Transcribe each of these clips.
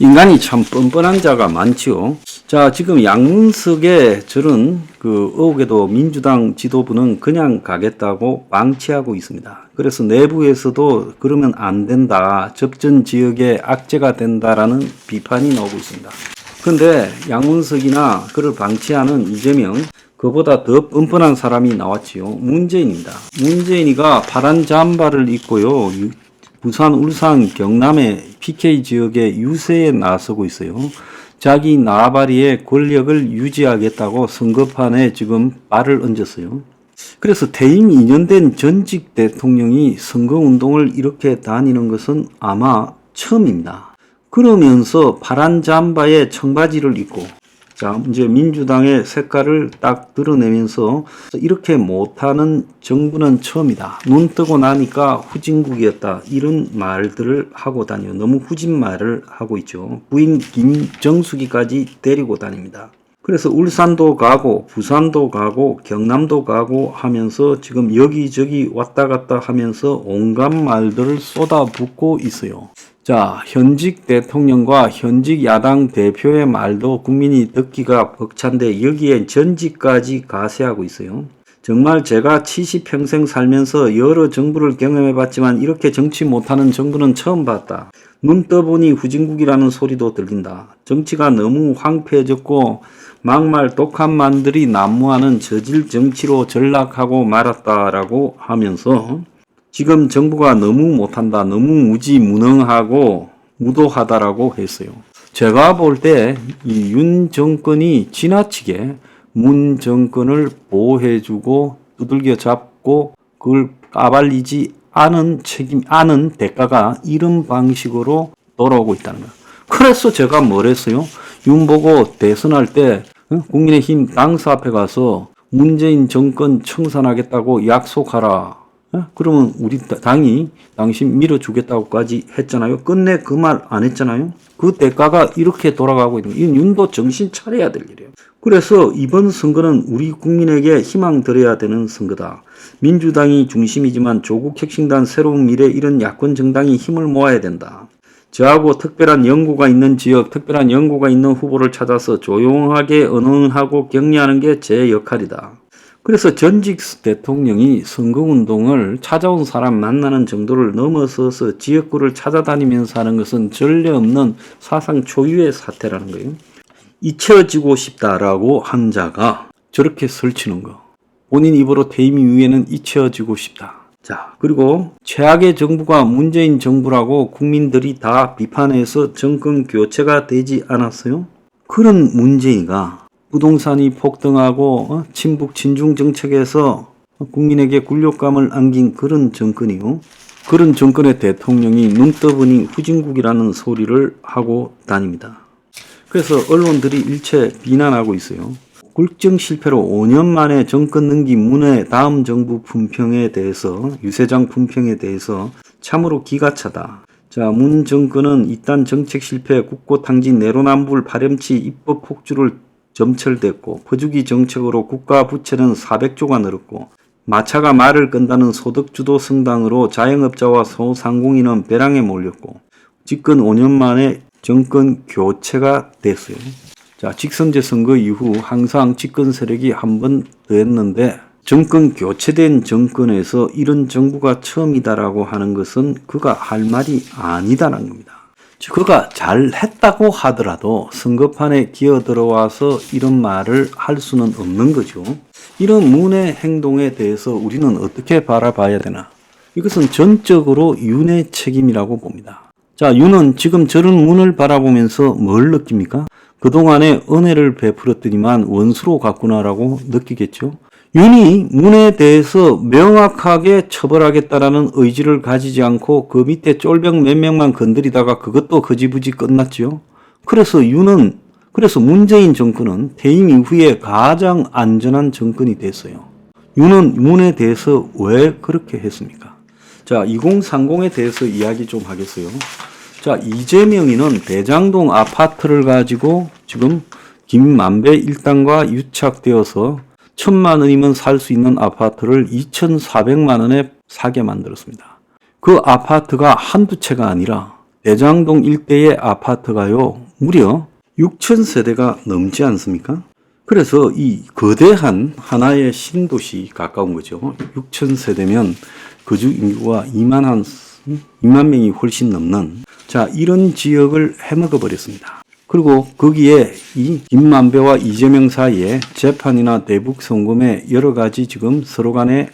인간이 참 뻔뻔한 자가 많지요. 자, 지금 양문석의 저런 의혹에도 민주당 지도부는 그냥 가겠다고 방치하고 있습니다. 그래서 내부에서도 그러면 안 된다. 접전 지역에 악재가 된다라는 비판이 나오고 있습니다. 근데 양문석이나 그를 방치하는 이재명, 그보다 더 뻔뻔한 사람이 나왔지요. 문재인입니다. 문재인이가 파란 잠바를 입고요. 부산, 울산, 경남의 PK 지역의 유세에 나서고 있어요. 자기 나발이의 권력을 유지하겠다고 선거판에 지금 발을 얹었어요. 그래서 퇴임 2년 된 전직 대통령이 선거운동을 이렇게 다니는 것은 아마 처음입니다. 그러면서 파란 잠바에 청바지를 입고, 자, 이제 민주당의 색깔을 딱 드러내면서 이렇게 못하는 정부는 처음이다. 눈 뜨고 나니까 후진국이었다. 이런 말들을 하고 다녀요. 너무 후진 말을 하고 있죠. 부인 김정숙이까지 데리고 다닙니다. 그래서 울산도 가고 부산도 가고 경남도 가고 하면서 지금 여기저기 왔다 갔다 하면서 온갖 말들을 쏟아붓고 있어요. 자, 현직 대통령과 현직 야당 대표의 말도 국민이 듣기가 벅찬데 여기에 전직까지 가세하고 있어요. 정말 제가 70평생 살면서 여러 정부를 경험해봤지만 이렇게 정치 못하는 정부는 처음 봤다. 눈 떠보니 후진국이라는 소리도 들린다. 정치가 너무 황폐해졌고 막말 독한 만들이 난무하는 저질 정치로 전락하고 말았다라고 하면서 지금 정부가 너무 못한다, 너무 무지무능하고 무도하다라고 했어요. 제가 볼 때 이 윤 정권이 지나치게 문 정권을 보호해주고 두들겨 잡고 그걸 까발리지 않은 대가가 이런 방식으로 돌아오고 있다는 거예요. 그래서 제가 뭘 했어요? 윤 보고 대선할 때 국민의힘 당사 앞에 가서 문재인 정권 청산하겠다고 약속하라. 그러면 우리 당이 당신 밀어주겠다고까지 했잖아요. 끝내 그 말 안 했잖아요. 그 대가가 이렇게 돌아가고 있는 거예요. 윤도 정신 차려야 될 일이에요. 그래서 이번 선거는 우리 국민에게 희망 드려야 되는 선거다. 민주당이 중심이지만 조국혁신단 새로운 미래 이런 야권 정당이 힘을 모아야 된다. 저하고 특별한 연고가 있는 지역, 특별한 연고가 있는 후보를 찾아서 조용하게 언언하고 격려하는 게 제 역할이다. 그래서 전직 대통령이 선거운동을 찾아온 사람 만나는 정도를 넘어서서 지역구를 찾아다니면서 하는 것은 전례 없는 사상 초유의 사태라는 거예요. 잊혀지고 싶다라고 한 자가 저렇게 설치는 거. 본인 입으로 퇴임 이후에는 잊혀지고 싶다. 자, 그리고 최악의 정부가 문재인 정부라고 국민들이 다 비판해서 정권 교체가 되지 않았어요? 그런 문재인이가 부동산이 폭등하고 친북 친중 정책에서 국민에게 굴욕감을 안긴 그런 정권이요. 그런 정권의 대통령이 눈 떠보니 후진국이라는 소리를 하고 다닙니다. 그래서 언론들이 일체 비난하고 있어요. 굴정 실패로 5년 만에 정권 넘긴 문의 다음 정부 품평에 대해서, 유세장 품평에 대해서 참으로 기가 차다. 자, 문 정권은 이딴 정책 실패, 국고탕진, 내로남불, 파렴치, 입법 폭주를 점철됐고 퍼주기 정책으로 국가 부채는 400조가 늘었고 마차가 말을 끈다는 소득주도 성당으로 자영업자와 소상공인은 벼랑에 몰렸고 집권 5년 만에 정권 교체가 됐어요. 자, 직선제 선거 이후 항상 집권 세력이 한 번 더 했는데 정권 교체된 정권에서 이런 정부가 처음이다라고 하는 것은 그가 할 말이 아니다라는 겁니다. 그가 잘했다고 하더라도 선거판에 기어들어와서 이런 말을 할 수는 없는 거죠. 이런 문의 행동에 대해서 우리는 어떻게 바라봐야 되나? 이것은 전적으로 윤의 책임이라고 봅니다. 자, 윤은 지금 저런 문을 바라보면서 뭘 느낍니까? 그동안에 은혜를 베풀었더니만 원수로 갔구나라고 느끼겠죠. 윤이 문에 대해서 명확하게 처벌하겠다라는 의지를 가지지 않고 그 밑에 쫄병 몇 명만 건드리다가 그것도 거지부지 끝났지요. 그래서 문재인 정권은 퇴임 이후에 가장 안전한 정권이 됐어요. 윤은 문에 대해서 왜 그렇게 했습니까? 자, 2030에 대해서 이야기 좀 하겠어요. 자, 이재명이는 대장동 아파트를 가지고 지금 김만배 일당과 유착되어서 1,000만 원이면 살 수 있는 아파트를 2,400만 원에 사게 만들었습니다. 그 아파트가 한두 채가 아니라 대장동 일대의 아파트가요, 무려 6,000세대가 넘지 않습니까? 그래서 이 거대한 하나의 신도시 가까운 거죠. 6,000세대면 거주 인구가 2만 명이 훨씬 넘는, 자, 이런 지역을 해먹어 버렸습니다. 그리고 거기에 이 김만배와 이재명 사이에 재판이나 대북 송금에 여러 가지 지금 서로 간에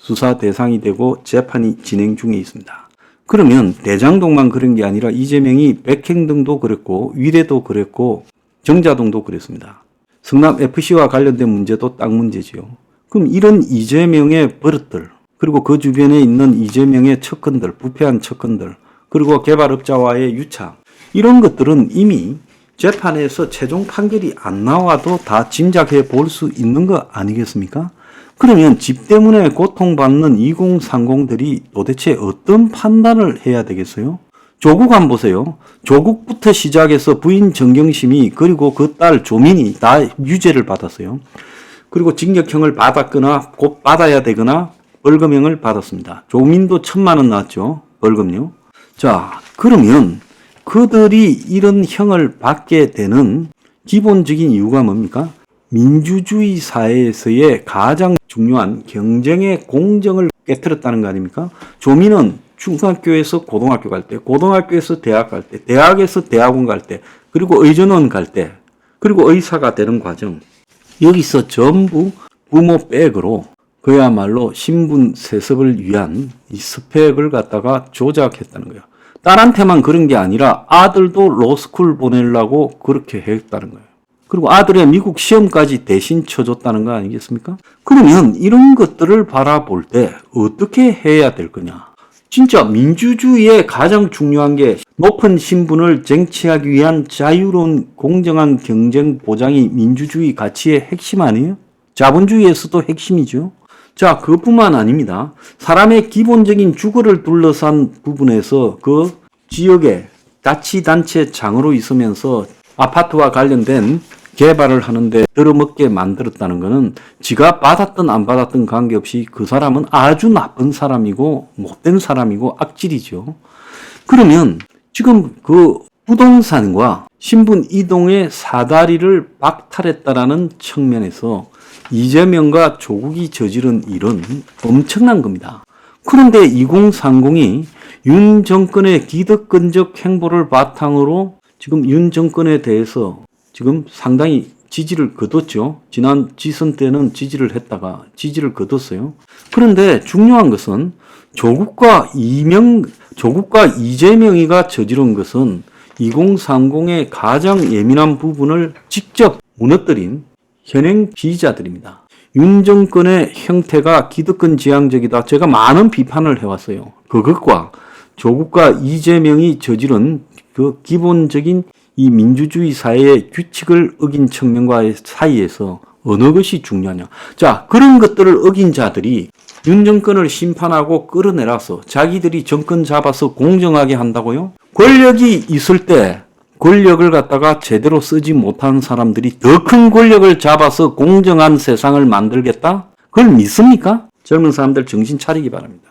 수사 대상이 되고 재판이 진행 중에 있습니다. 그러면 대장동만 그런 게 아니라 이재명이 백행동도 그랬고 위례도 그랬고 정자동도 그랬습니다. 성남 FC와 관련된 문제도 딱 문제지요. 그럼 이런 이재명의 버릇들, 그리고 그 주변에 있는 이재명의 척근들, 부패한 척근들, 그리고 개발업자와의 유착, 이런 것들은 이미 재판에서 최종 판결이 안 나와도 다 짐작해 볼 수 있는 거 아니겠습니까? 그러면 집 때문에 고통받는 2030들이 도대체 어떤 판단을 해야 되겠어요? 조국 안 보세요. 조국부터 시작해서 부인 정경심이, 그리고 그 딸 조민이 다 유죄를 받았어요. 그리고 징역형을 받았거나 곧 받아야 되거나 벌금형을 받았습니다. 조민도 1,000만 원 나왔죠. 벌금요. 자, 그러면 그들이 이런 형을 받게 되는 기본적인 이유가 뭡니까? 민주주의 사회에서의 가장 중요한 경쟁의 공정을 깨트렸다는 거 아닙니까? 조민은 중학교에서 고등학교 갈 때, 고등학교에서 대학 갈 때, 대학에서 대학원 갈 때, 그리고 의전원 갈 때, 그리고 의사가 되는 과정, 여기서 전부 부모 백으로 그야말로 신분 세습을 위한 이 스펙을 갖다가 조작했다는 거예요. 딸한테만 그런 게 아니라 아들도 로스쿨 보내려고 그렇게 했다는 거예요. 그리고 아들의 미국 시험까지 대신 쳐줬다는 거 아니겠습니까? 그러면 이런 것들을 바라볼 때 어떻게 해야 될 거냐? 진짜 민주주의의 가장 중요한 게 높은 신분을 쟁취하기 위한 자유로운 공정한 경쟁 보장이 민주주의 가치의 핵심 아니에요? 자본주의에서도 핵심이죠. 자, 그뿐만 아닙니다. 사람의 기본적인 주거를 둘러싼 부분에서 그 지역의 자치단체 장으로 있으면서 아파트와 관련된 개발을 하는데 들어먹게 만들었다는 것은 지가 받았든 안 받았든 관계없이 그 사람은 아주 나쁜 사람이고 못된 사람이고 악질이죠. 그러면 지금 그 부동산과 신분 이동의 사다리를 박탈했다라는 측면에서 이재명과 조국이 저지른 일은 엄청난 겁니다. 그런데 2030이 윤 정권의 기득권적 행보를 바탕으로 지금 윤 정권에 대해서 지금 상당히 지지를 거뒀죠. 지난 지선 때는 지지를 했다가 지지를 거뒀어요. 그런데 중요한 것은 조국과 이재명이가 저지른 것은 2030의 가장 예민한 부분을 직접 무너뜨린 현행 피의자들입니다. 윤 정권의 형태가 기득권 지향적이다. 제가 많은 비판을 해왔어요. 그것과 조국과 이재명이 저지른 그 기본적인 이 민주주의 사회의 규칙을 어긴 측면과의 사이에서 어느 것이 중요하냐. 자, 그런 것들을 어긴 자들이 윤 정권을 심판하고 끌어내라서 자기들이 정권 잡아서 공정하게 한다고요? 권력이 있을 때 권력을 갖다가 제대로 쓰지 못한 사람들이 더 큰 권력을 잡아서 공정한 세상을 만들겠다? 그걸 믿습니까? 젊은 사람들 정신 차리기 바랍니다.